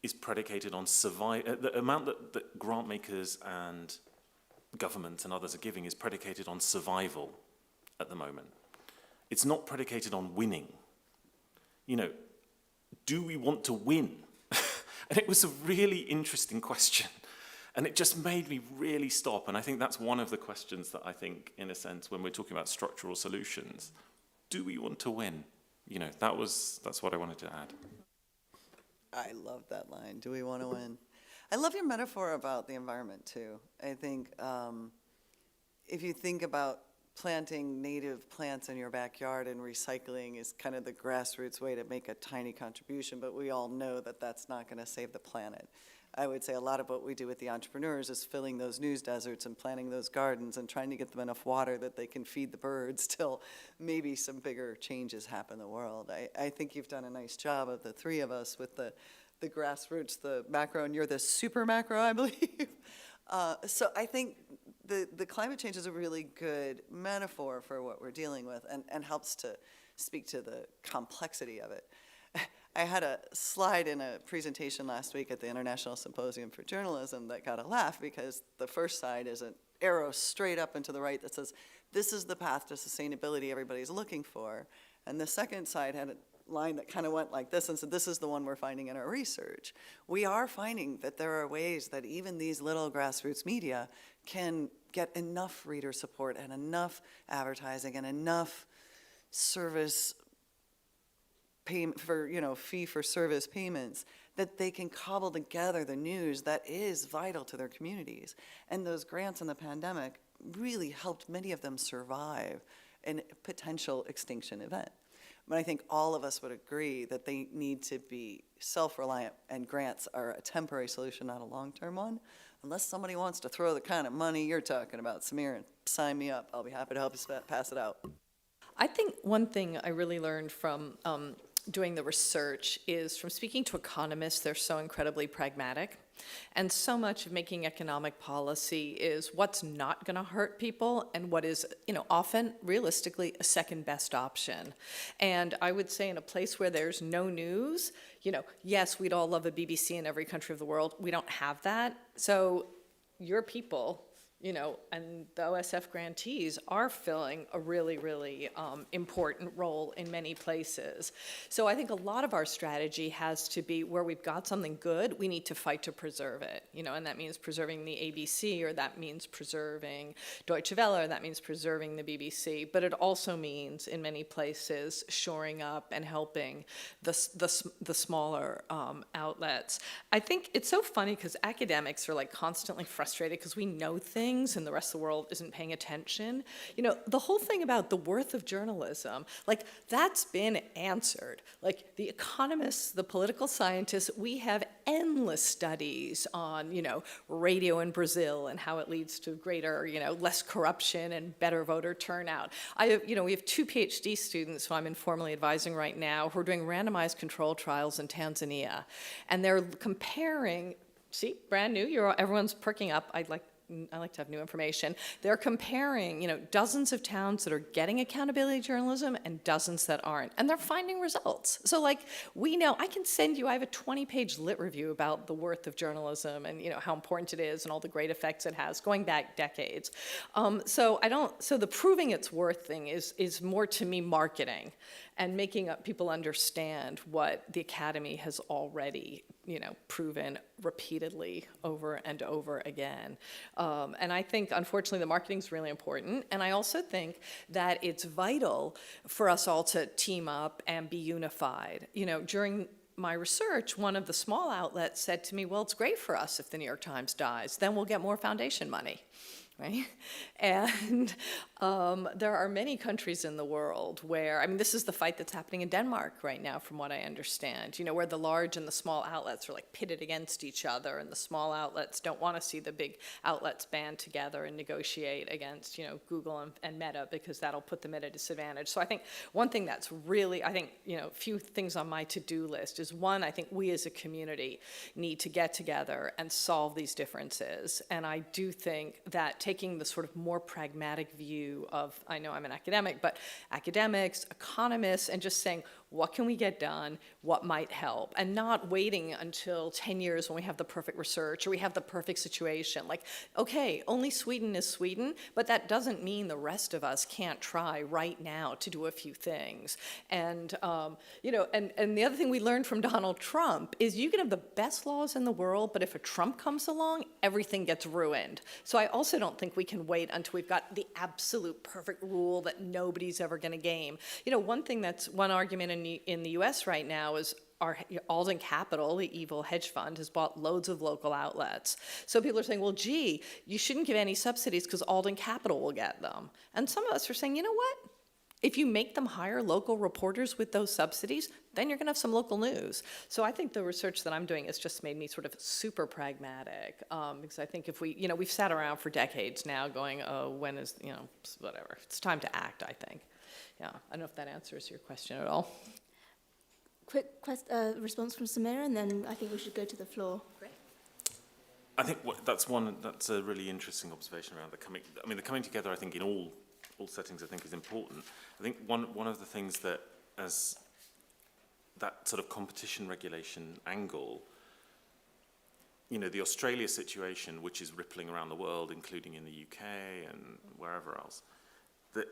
is predicated on the amount that grant makers and governments and others are giving is predicated on survival at the moment. It's not predicated on winning. You know, do we want to win? And it was a really interesting question. And it just made me really stop. And I think that's one of the questions that I think, in a sense, when we're talking about structural solutions, do we want to win? You know, that's what I wanted to add. I love that line. Do we want to win? I love your metaphor about the environment, too. I think if you think about planting native plants in your backyard and recycling is kind of the grassroots way to make a tiny contribution, but we all know that that's not going to save the planet. I would say a lot of what we do with the entrepreneurs is filling those news deserts and planting those gardens and trying to get them enough water that they can feed the birds till maybe some bigger changes happen in the world. I think you've done a nice job of the three of us with the grassroots, the macro, and you're the super macro, I believe. So I think the climate change is a really good metaphor for what we're dealing with and helps to speak to the complexity of it. I had a slide in a presentation last week at the International Symposium for Journalism that got a laugh because the first side is an arrow straight up and to the right that says, this is the path to sustainability everybody's looking for. And the second side had a line that kind of went like this and said, this is the one we're finding in our research. We are finding that there are ways that even these little grassroots media can get enough reader support and enough advertising and enough service payment for, fee for service payments that they can cobble together the news that is vital to their communities. And those grants in the pandemic really helped many of them survive a potential extinction event. But I think all of us would agree that they need to be self-reliant, and grants are a temporary solution, not a long-term one. Unless somebody wants to throw the kind of money you're talking about, Samir, and sign me up. I'll be happy to help you pass it out. I think one thing I really learned from doing the research is from speaking to economists, they're so incredibly pragmatic. And so much of making economic policy is what's not going to hurt people and what is, often realistically a second best option. And I would say in a place where there's no news, yes, we'd all love a BBC in every country of the world. We don't have that. So your people, and the OSF grantees are filling a really, really important role in many places. So I think a lot of our strategy has to be where we've got something good, we need to fight to preserve it, and that means preserving the ABC, or that means preserving Deutsche Welle, or that means preserving the BBC, but it also means in many places shoring up and helping the smaller outlets. I think it's so funny because academics are like constantly frustrated because we know things and the rest of the world isn't paying attention. The whole thing about the worth of journalism, like that's been answered. Like the economists, the political scientists, we have endless studies on, radio in Brazil and how it leads to greater, less corruption and better voter turnout. We have 2 PhD students who I'm informally advising right now who are doing randomized control trials in Tanzania. And they're comparing, see, brand new, everyone's perking up. I like to have new information. They're comparing, dozens of towns that are getting accountability journalism and dozens that aren't. And they're finding results. So we know, I can send you, I have a 20-page lit review about the worth of journalism and, how important it is and all the great effects it has going back decades. So the proving its worth thing is more to me marketing and making people understand what the Academy has already, proven repeatedly over and over again. And I think, unfortunately, the marketing is really important. And I also think that it's vital for us all to team up and be unified. During my research, one of the small outlets said to me, well, it's great for us if the New York Times dies. Then we'll get more foundation money. Right? And there are many countries in the world where, this is the fight that's happening in Denmark right now, from what I understand, where the large and the small outlets are pitted against each other, and the small outlets don't want to see the big outlets band together and negotiate against, Google and Meta, because that'll put them at a disadvantage. So I think one thing that's really, a few things on my to-do list is, one, I think we as a community need to get together and solve these differences. And I do think that taking the sort of more pragmatic view of, I know I'm an academic, but academics, economists, and just saying, what can we get done? What might help? And not waiting until 10 years when we have the perfect research or we have the perfect situation. Okay, only Sweden is Sweden, but that doesn't mean the rest of us can't try right now to do a few things. And, and the other thing we learned from Donald Trump is you can have the best laws in the world, but if a Trump comes along, everything gets ruined. So I also don't think we can wait until we've got the absolute perfect rule that nobody's ever going to game. One argument in the US right now is our Alden Capital, the evil hedge fund, has bought loads of local outlets. So people are saying, well, gee, you shouldn't give any subsidies because Alden Capital will get them. And some of us are saying, you know what? If you make them hire local reporters with those subsidies, then you're going to have some local news. So I think the research that I'm doing has just made me sort of super pragmatic, because I think if we've sat around for decades now going, oh, when is, whatever. It's time to act, I think. Yeah, I don't know if that answers your question at all. Quick response from Samira, and then I think we should go to the floor. Great. I think that's a really interesting observation around the coming together, I think, in all settings, I think, is important. I think one of the things that, as that sort of competition regulation angle, the Australia situation, which is rippling around the world, including in the UK and wherever else, that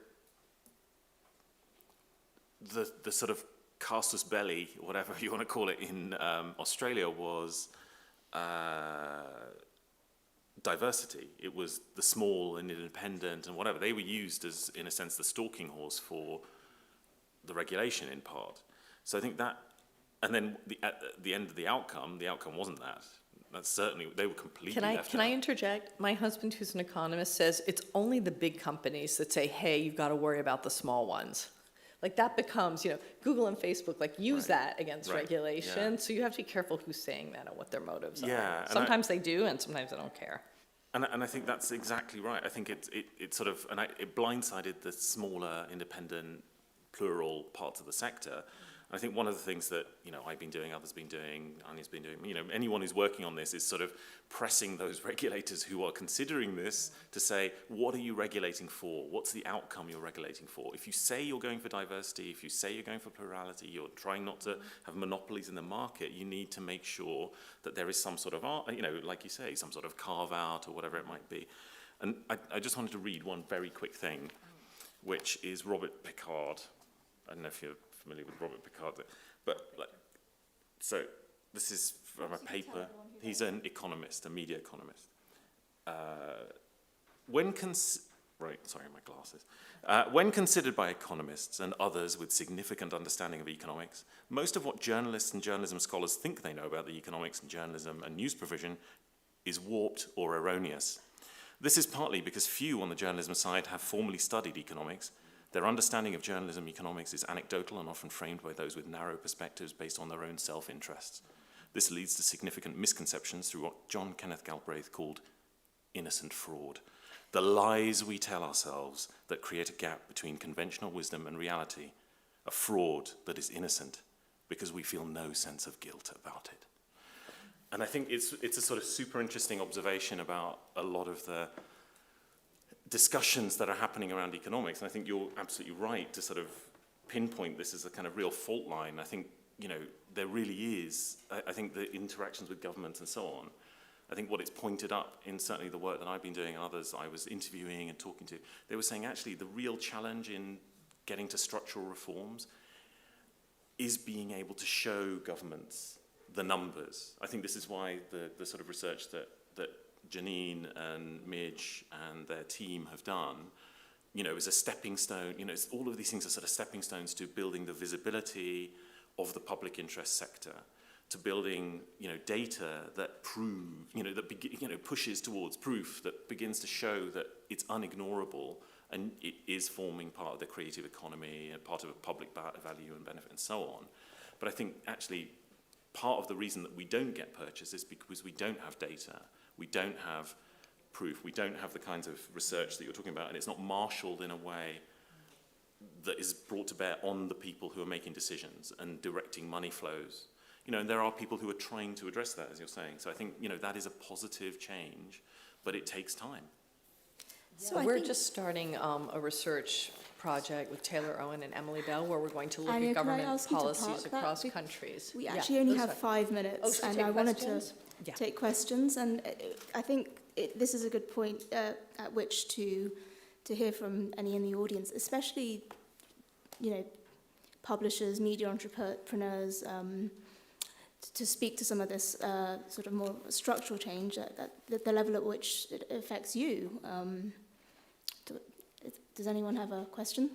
the sort of casus belli, whatever you want to call it, in Australia was diversity. It was the small and independent and whatever. They were used as, in a sense, the stalking horse for the regulation in part. So I think that, and then at the end of the outcome wasn't that. That's certainly, they were completely left out. Can I interject? My husband, who's an economist, says it's only the big companies that say, hey, you've got to worry about the small ones. That becomes, Google and Facebook, use that against regulation. Yeah. So you have to be careful who's saying that and what their motives are. Sometimes they do, and sometimes they don't care. And I think that's exactly right. I think it sort of, it blindsided the smaller, independent, plural parts of the sector. I think one of the things that, I've been doing, others been doing, Anya's been doing, anyone who's working on this is sort of pressing those regulators who are considering this to say, what are you regulating for? What's the outcome you're regulating for? If you say you're going for diversity, if you say you're going for plurality, you're trying not to have monopolies in the market, you need to make sure that there is some sort of, like you say, some sort of carve out or whatever it might be. And I just wanted to read one very quick thing, which is Robert Picard. I don't know if you're familiar with Robert Picard, but so this is from a paper. He's an economist, a media economist. When considered by economists and others with significant understanding of economics, most of what journalists and journalism scholars think they know about the economics and journalism and news provision is warped or erroneous. This is partly because few on the journalism side have formally studied economics. Their understanding of journalism economics is anecdotal and often framed by those with narrow perspectives based on their own self-interests. This leads to significant misconceptions through what John Kenneth Galbraith called innocent fraud. The lies we tell ourselves that create a gap between conventional wisdom and reality, a fraud that is innocent because we feel no sense of guilt about it. And I think it's a sort of super interesting observation about a lot of the discussions that are happening around economics, and I think you're absolutely right to sort of pinpoint this as a kind of real fault line. I think, there really is, I think the interactions with governments and so on, I think what it's pointed up in certainly the work that I've been doing and others I was interviewing and talking to, they were saying actually the real challenge in getting to structural reforms is being able to show governments the numbers. I think this is why the sort of research that Janine and Midge and their team have done, is a stepping stone. All of these things are sort of stepping stones to building the visibility of the public interest sector, to building, data that pushes towards proof, that begins to show that it's unignorable and it is forming part of the creative economy and part of a public value and benefit and so on. But I think actually part of the reason that we don't get purchase is because we don't have data. We don't have proof. We don't have the kinds of research that you're talking about, and it's not marshaled in a way that is brought to bear on the people who are making decisions and directing money flows. And there are people who are trying to address that, as you're saying. So I think, that is a positive change, but it takes time. So we're just starting a research project with Taylor Owen and Emily Bell, where we're going to look Anya, at can I government ask you to policies park that? across countries. We actually only those have are- 5 minutes, to and take I wanted questions? to take questions. And I think this is a good point at which to hear from any in the audience, especially, publishers, media entrepreneurs, to speak to some of this sort of more structural change, the level at which it affects you. Does anyone have a question?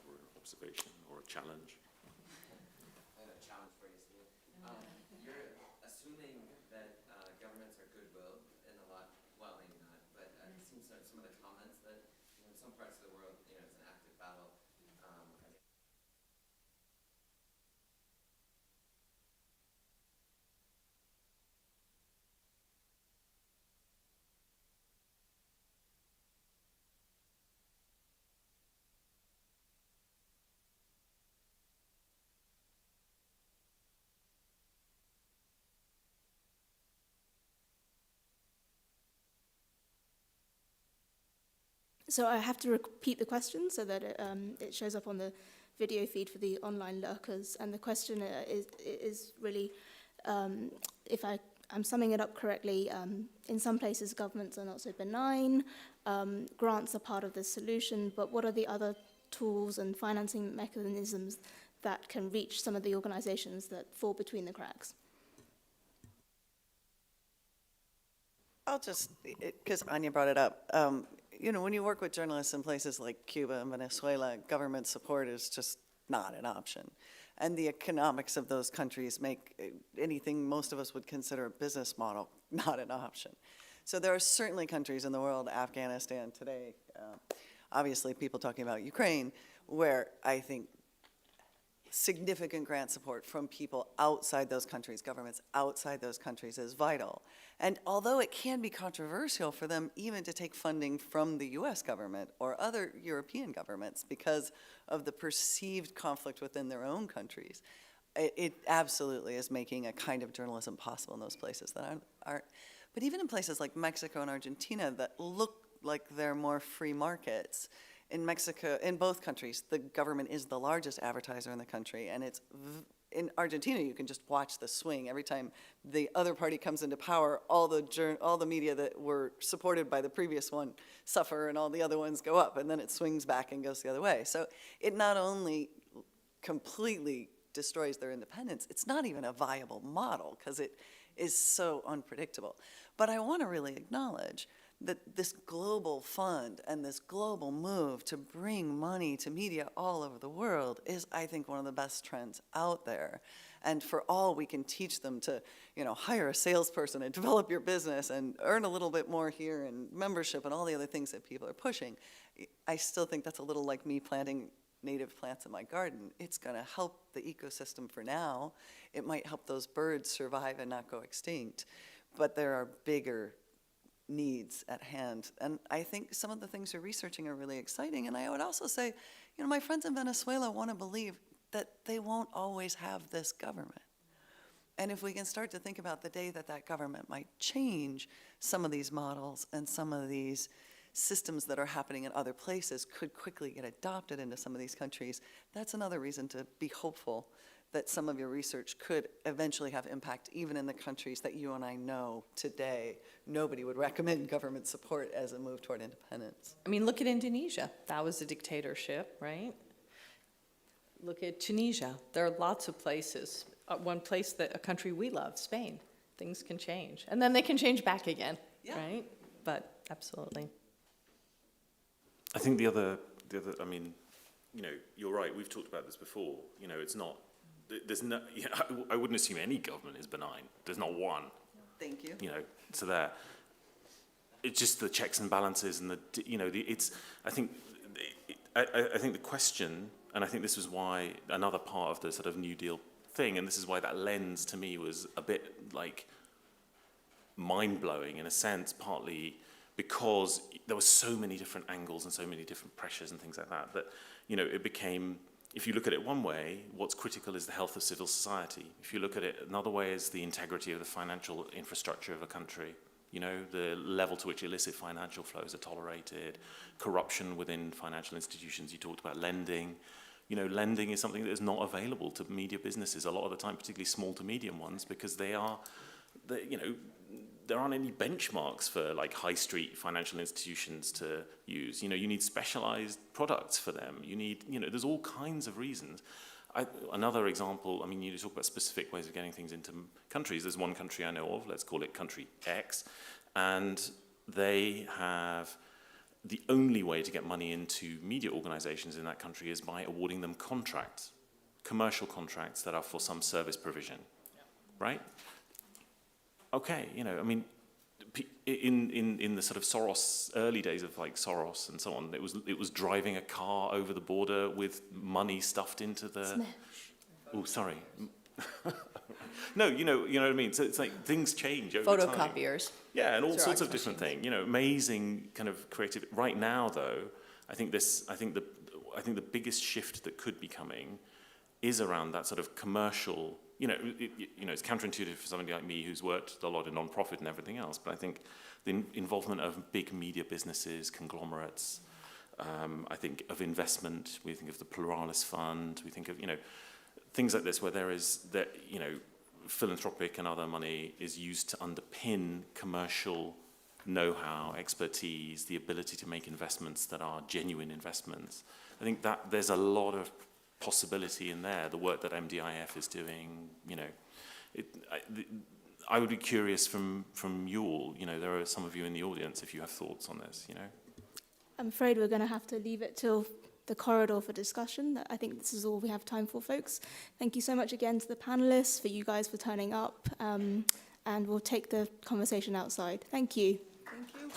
Or an observation or a challenge. I have a challenge for you, Steve. You're assuming that governments are goodwill in a lot, well, maybe not, but it seems like some of the comments that in some parts of the world, it's an active battle. So I have to repeat the question so that it shows up on the video feed for the online lurkers. And the question is really, if I'm summing it up correctly, in some places governments are not so benign, grants are part of the solution, but what are the other tools and financing mechanisms that can reach some of the organizations that fall between the cracks? I'll just, because Anya brought it up, when you work with journalists in places like Cuba and Venezuela, government support is just not an option. And the economics of those countries make anything most of us would consider a business model not an option. So there are certainly countries in the world, Afghanistan today, obviously people talking about Ukraine, where I think significant grant support from people outside those countries, governments outside those countries, is vital. And although it can be controversial for them even to take funding from the US government or other European governments because of the perceived conflict within their own countries, it absolutely is making a kind of journalism possible in those places that aren't. But even in places like Mexico and Argentina that look like they're more free markets, in Mexico, in both countries, the government is the largest advertiser in the country, and in Argentina, you can just watch the swing. Every time the other party comes into power, all the media that were supported by the previous one suffer, and all the other ones go up, and then it swings back and goes the other way. So it not only completely destroys their independence, it's not even a viable model because it is so unpredictable. But I want to really acknowledge that this global fund and this global move to bring money to media all over the world is, I think, one of the best trends out there. And for all we can teach them to, hire a salesperson and develop your business and earn a little bit more here and membership and all the other things that people are pushing, I still think that's a little like me planting native plants in my garden. It's going to help the ecosystem for now. It might help those birds survive and not go extinct. But there are bigger needs at hand. And I think some of the things you're researching are really exciting. And I would also say, my friends in Venezuela want to believe that they won't always have this government. And if we can start to think about the day that that government might change, some of these models and some of these systems that are happening in other places could quickly get adopted into some of these countries, that's another reason to be hopeful that some of your research could eventually have impact even in the countries that you and I know today nobody would recommend government support as a move toward independence. I mean, look at Indonesia. That was a dictatorship, right? Look at Tunisia. There are lots of places. One place, a country we love, Spain. Things can change. And then they can change back again, right? But absolutely. I think the other, I mean, you're right. We've talked about this before. It's not. There's no. I wouldn't assume any government is benign. There's not one. Thank you. So there. It's just the checks and balances, and it's. I think the question, and I think this was why another part of the sort of New Deal thing, and this is why that lens to me was a bit like mind blowing in a sense, partly because there were so many different angles and so many different pressures and things like that, it became, if you look at it one way, what's critical is the health of civil society. If you look at it another way, is the integrity of the financial infrastructure of a country, the level to which illicit financial flows are tolerated, corruption within financial institutions. You talked about lending. Lending is something that is not available to media businesses a lot of the time, particularly small to medium ones, because there aren't any benchmarks for like high street financial institutions to use. You need specialized products for them. You need, there's all kinds of reasons. Another example, I mean, you talk about specific ways of getting things into countries. There's one country I know of, let's call it country X, and they have the only way to get money into media organizations in that country is by awarding them contracts, commercial contracts that are for some service provision, right? Okay, I mean, in the sort of Soros, early days of like Soros and so on, it was driving a car over the border with money stuffed into the... Smash. Oh, sorry. No, you know what I mean? So it's like things change over time. Photocopiers. Yeah, and all Xerox sorts of different machines. things. Amazing kind of creative. Right now, though, I think the biggest shift that could be coming is around that sort of commercial. It's counterintuitive for somebody like me who's worked a lot in non-profit and everything else. But I think the involvement of big media businesses, conglomerates. I think of investment. We think of the Pluralis Fund. We think of things like this where there is that philanthropic and other money is used to underpin commercial know-how, expertise, the ability to make investments that are genuine investments. I think that there's a lot of possibility in there. The work that MDIF is doing, I would be curious from you all. There are some of you in the audience if you have thoughts on this. I'm afraid we're going to have to leave it till the corridor for discussion. I think this is all we have time for, folks. Thank you so much again to the panelists, for you guys for turning up, and we'll take the conversation outside. Thank you. Thank you.